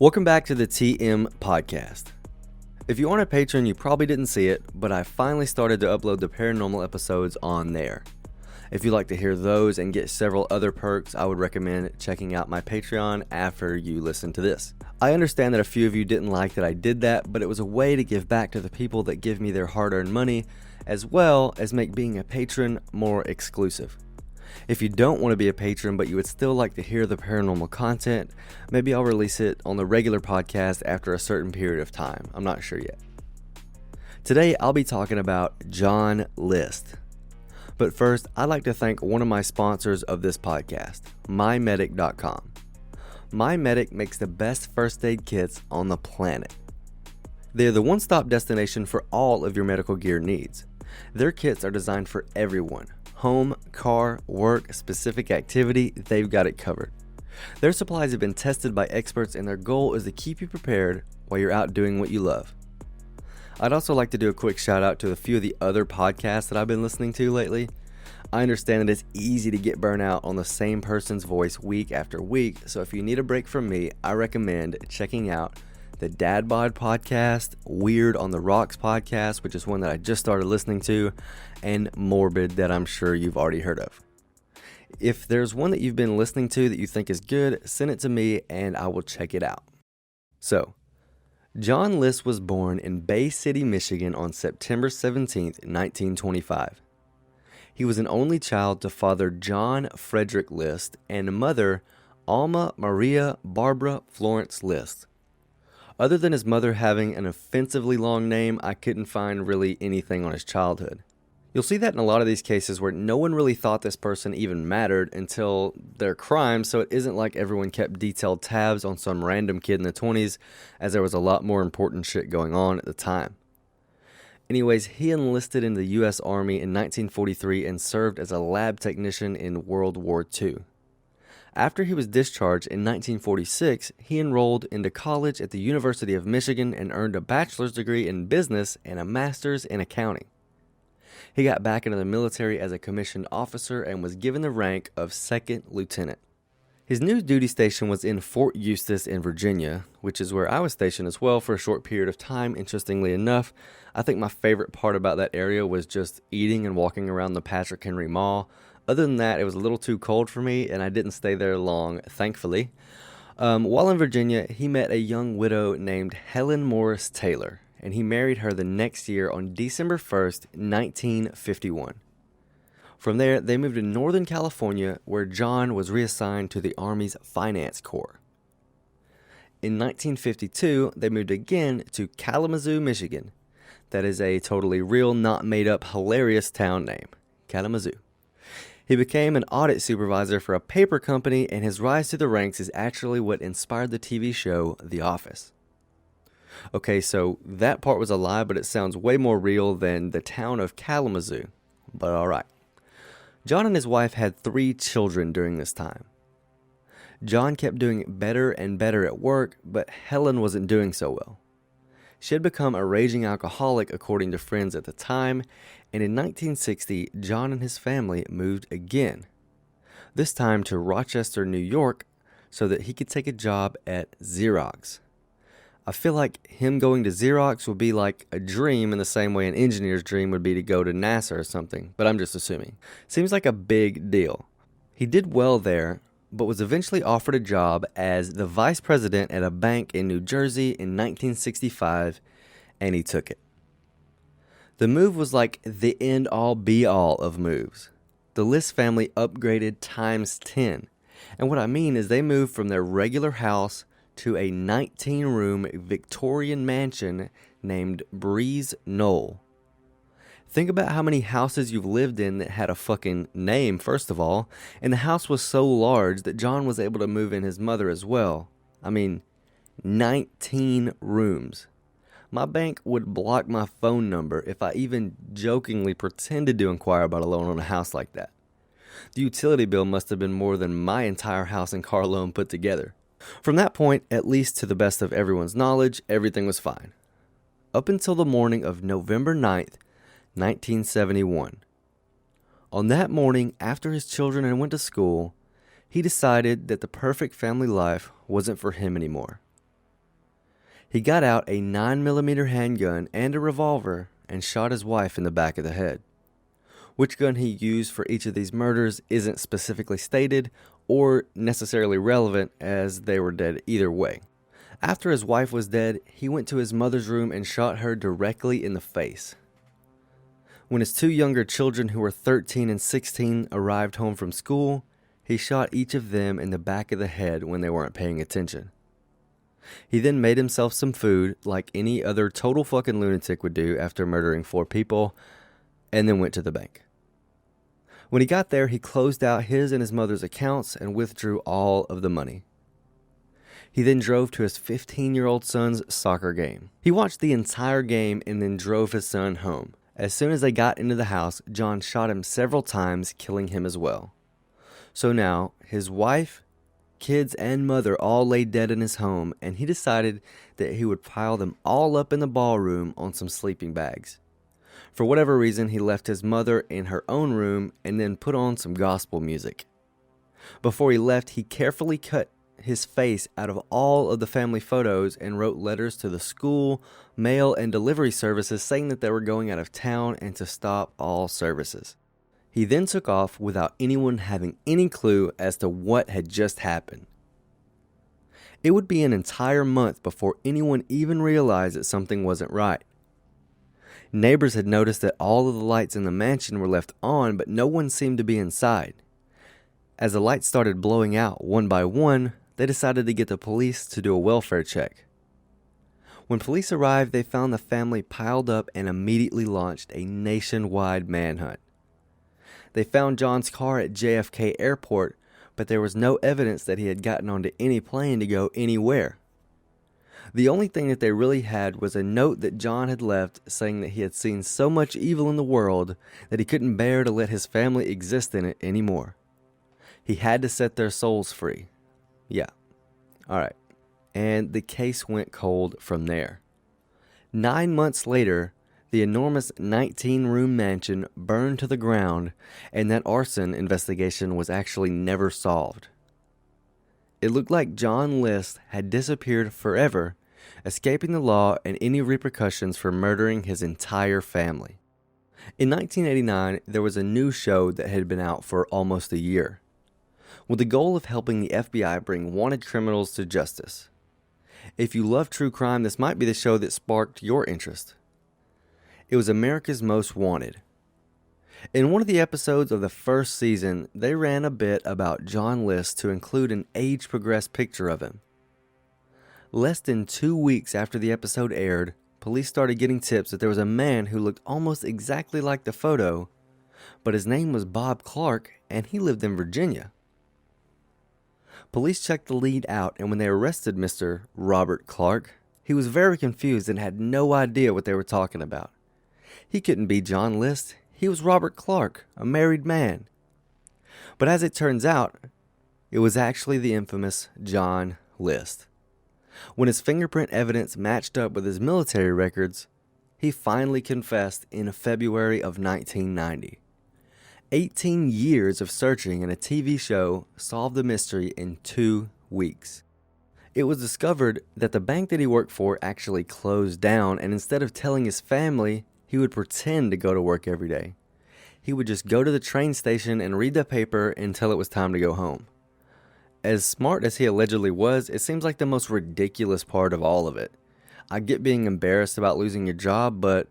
Welcome back to the TM Podcast. If you aren't a patron, you probably didn't see it, but I finally started to upload the paranormal episodes on there. If you'd like to hear those and get several other perks, I would recommend checking out my Patreon after you listen to this. I understand that a few of you didn't like that I did that, but it was a way to give back to the people that give me their hard-earned money, as well as make being a patron more exclusive. If you don't want to be a patron, but you would still like to hear the paranormal content, maybe I'll release it on the regular podcast after a certain period of time. I'm not sure yet. Today, I'll be talking about John List. But first, I'd like to thank one of my sponsors of this podcast, MyMedic.com. MyMedic makes the best first aid kits on the planet. They're the one-stop destination for all of your medical gear needs. Their kits are designed for everyone. Home, car, work, specific activity, they've got it covered. Their supplies have been tested by experts, and their goal is to keep you prepared while you're out doing what you love. I'd also like to do a quick shout out to a few of the other podcasts that I've been listening to lately. I understand that it's easy to get burnt out on the same person's voice week after week, so if you need a break from me, I recommend checking out the Dad Bod podcast, Weird on the Rocks podcast, which is one that I just started listening to, and Morbid that I'm sure you've already heard of. If there's one that you've been listening to that you think is good, send it to me and I will check it out. So, John List was born in Bay City, Michigan on September 17th, 1925. He was an only child to father John Frederick List and mother Alma Maria Barbara Florence List. Other than his mother having an offensively long name, I couldn't find really anything on his childhood. You'll see that in a lot of these cases where no one really thought this person even mattered until their crime, so it isn't like everyone kept detailed tabs on some random kid in the 20s, as there was a lot more important shit going on at the time. Anyways, he enlisted in the U.S. Army in 1943 and served as a lab technician in World War II. After he was discharged in 1946, he enrolled into college at the University of Michigan and earned a bachelor's degree in business and a master's in accounting. He got back into the military as a commissioned officer and was given the rank of second lieutenant. His new duty station was in Fort Eustis in Virginia, which is where I was stationed as well for a short period of time. Interestingly enough, I think my favorite part about that area was just eating and walking around the Patrick Henry Mall. Other than that, it was a little too cold for me, and I didn't stay there long, thankfully. While in Virginia, he met a young widow named Helen Morris Taylor, and he married her the next year on December 1st, 1951. From there, they moved to Northern California, where John was reassigned to the Army's Finance Corps. In 1952, they moved again to Kalamazoo, Michigan. That is a totally real, not made up, hilarious town name, Kalamazoo. He became an audit supervisor for a paper company, and his rise to the ranks is actually what inspired the TV show The Office. Okay, so that part was a lie, but it sounds way more real than the town of Kalamazoo. But alright. John and his wife had 3 children during this time. John kept doing better and better at work, but Helen wasn't doing so well. She had become a raging alcoholic according to friends at the time, and in 1960, John and his family moved again. This time to Rochester, New York, so that he could take a job at Xerox. I feel like him going to Xerox would be like a dream in the same way an engineer's dream would be to go to NASA or something, but I'm just assuming. Seems like a big deal. He did well there, but was eventually offered a job as the vice president at a bank in New Jersey in 1965, and he took it. The move was like the end-all be-all of moves. The List family upgraded times 10, and what I mean is they moved from their regular house to a 19-room Victorian mansion named Breeze Knoll. Think about how many houses you've lived in that had a fucking name, first of all, and the house was so large that John was able to move in his mother as well. I mean, 19 rooms. My bank would block my phone number if I even jokingly pretended to inquire about a loan on a house like that. The utility bill must have been more than my entire house and car loan put together. From that point, at least to the best of everyone's knowledge, everything was fine. Up until the morning of November 9th, 1971. On that morning, after his children had went to school, he decided that the perfect family life wasn't for him anymore. He got out a 9mm handgun and a revolver and shot his wife in the back of the head. Which gun he used for each of these murders isn't specifically stated or necessarily relevant, as they were dead either way. After his wife was dead, he went to his mother's room and shot her directly in the face. When his two younger children, who were 13 and 16, arrived home from school, he shot each of them in the back of the head when they weren't paying attention. He then made himself some food like any other total fucking lunatic would do after murdering 4 people, and then went to the bank. When he got there, he closed out his and his mother's accounts and withdrew all of the money. He then drove to his 15-year-old son's soccer game. He watched the entire game and then drove his son home. As soon as they got into the house, John shot him several times, killing him as well. So now, his wife, kids, and mother all lay dead in his home, and he decided that he would pile them all up in the ballroom on some sleeping bags. For whatever reason, he left his mother in her own room and then put on some gospel music. Before he left, he carefully cut his face out of all of the family photos and wrote letters to the school, mail, and delivery services saying that they were going out of town and to stop all services. He then took off without anyone having any clue as to what had just happened. It would be an entire month before anyone even realized that something wasn't right. Neighbors had noticed that all of the lights in the mansion were left on, but no one seemed to be inside. As the lights started blowing out one by one, they decided to get the police to do a welfare check. When police arrived, they found the family piled up and immediately launched a nationwide manhunt. They found John's car at JFK Airport, but there was no evidence that he had gotten onto any plane to go anywhere. The only thing that they really had was a note that John had left saying that he had seen so much evil in the world that he couldn't bear to let his family exist in it anymore. He had to set their souls free. Yeah. Alright. And the case went cold from there. 9 months later, the enormous 19-room mansion burned to the ground, and that arson investigation was actually never solved. It looked like John List had disappeared forever, escaping the law and any repercussions for murdering his entire family. In 1989, there was a new show that had been out for almost a year, with the goal of helping the FBI bring wanted criminals to justice. If you love true crime, this might be the show that sparked your interest. It was America's Most Wanted. In one of the episodes of the first season, they ran a bit about John List to include an age-progressed picture of him. Less than 2 weeks after the episode aired, police started getting tips that there was a man who looked almost exactly like the photo, but his name was Bob Clark, and he lived in Virginia. Police checked the lead out, and when they arrested Mr. Robert Clark, he was very confused and had no idea what they were talking about. He couldn't be John List. He was Robert Clark, a married man. But as it turns out, it was actually the infamous John List. When his fingerprint evidence matched up with his military records, he finally confessed in February of 1990. 18 years of searching and a TV show solved the mystery in 2 weeks. It was discovered that the bank that he worked for actually closed down, and instead of telling his family, he would pretend to go to work every day. He would just go to the train station and read the paper until it was time to go home. As smart as he allegedly was, it seems like the most ridiculous part of all of it. I get being embarrassed about losing your job, but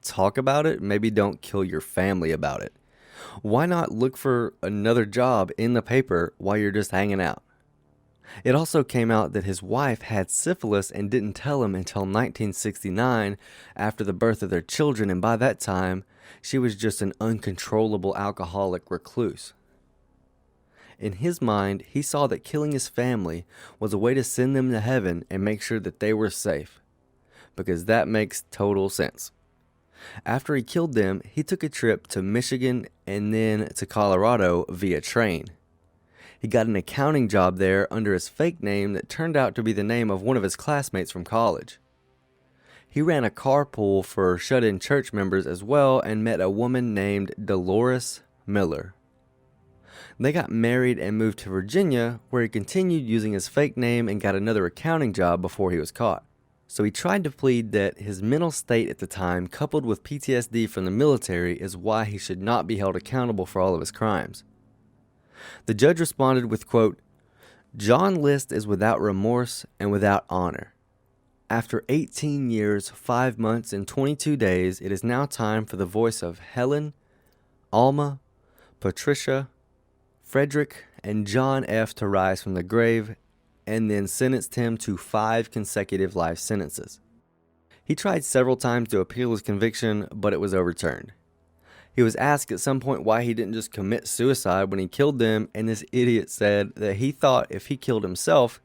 talk about it. Maybe don't kill your family about it. Why not look for another job in the paper while you're just hanging out? It also came out that his wife had syphilis and didn't tell him until 1969 after the birth of their children, and by that time, she was just an uncontrollable alcoholic recluse. In his mind, he saw that killing his family was a way to send them to heaven and make sure that they were safe, because that makes total sense. After he killed them, he took a trip to Michigan and then to Colorado via train. He got an accounting job there under his fake name that turned out to be the name of one of his classmates from college. He ran a carpool for shut-in church members as well and met a woman named Dolores Miller. They got married and moved to Virginia, where he continued using his fake name and got another accounting job before he was caught. So he tried to plead that his mental state at the time, coupled with PTSD from the military, is why he should not be held accountable for all of his crimes. The judge responded with, quote, "John List is without remorse and without honor. After 18 years, 5 months, and 22 days, it is now time for the voice of Helen, Alma, Patricia, Frederick, and John F. to rise from the grave," and then sentenced him to 5 consecutive life sentences. He tried several times to appeal his conviction, but it was overturned. He was asked at some point why he didn't just commit suicide when he killed them, and this idiot said that he thought if he killed himself,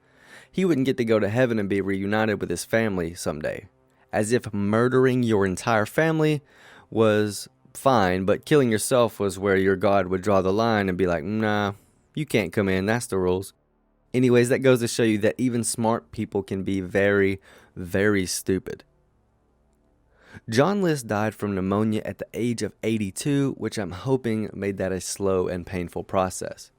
he wouldn't get to go to heaven and be reunited with his family someday. As if murdering your entire family was fine, but killing yourself was where your God would draw the line and be like, nah, you can't come in, that's the rules. Anyways, that goes to show you that even smart people can be very, very stupid. John List died from pneumonia at the age of 82, which I'm hoping made that a slow and painful process.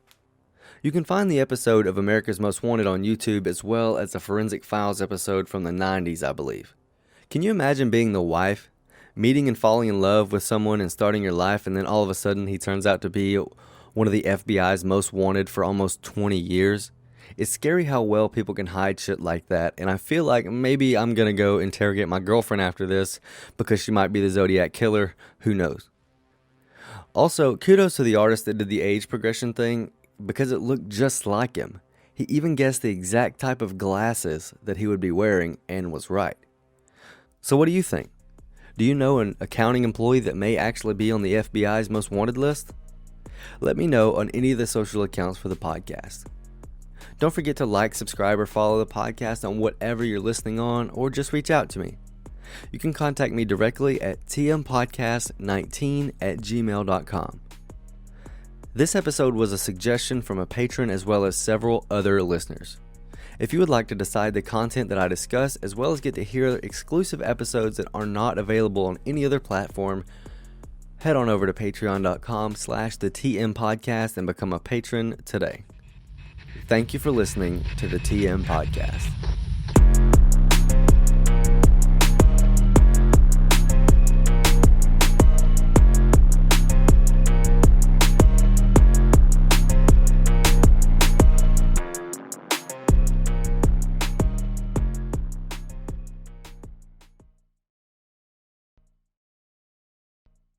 You can find the episode of America's Most Wanted on YouTube, as well as a Forensic Files episode from the 90s, I believe. Can you imagine being the wife, meeting and falling in love with someone and starting your life, and then all of a sudden he turns out to be one of the FBI's most wanted for almost 20 years? It's scary how well people can hide shit like that, and I feel like maybe I'm going to go interrogate my girlfriend after this because she might be the Zodiac Killer. Who knows? Also, kudos to the artist that did the age progression thing because it looked just like him. He even guessed the exact type of glasses that he would be wearing and was right. So what do you think? Do you know an accounting employee that may actually be on the FBI's most wanted list? Let me know on any of the social accounts for the podcast. Don't forget to like, subscribe, or follow the podcast on whatever you're listening on, or just reach out to me. You can contact me directly at tmpodcast19@gmail.com. This episode was a suggestion from a patron as well as several other listeners. If you would like to decide the content that I discuss, as well as get to hear exclusive episodes that are not available on any other platform, head on over to patreon.com/thetmpodcast and become a patron today. Thank you for listening to the TM Podcast.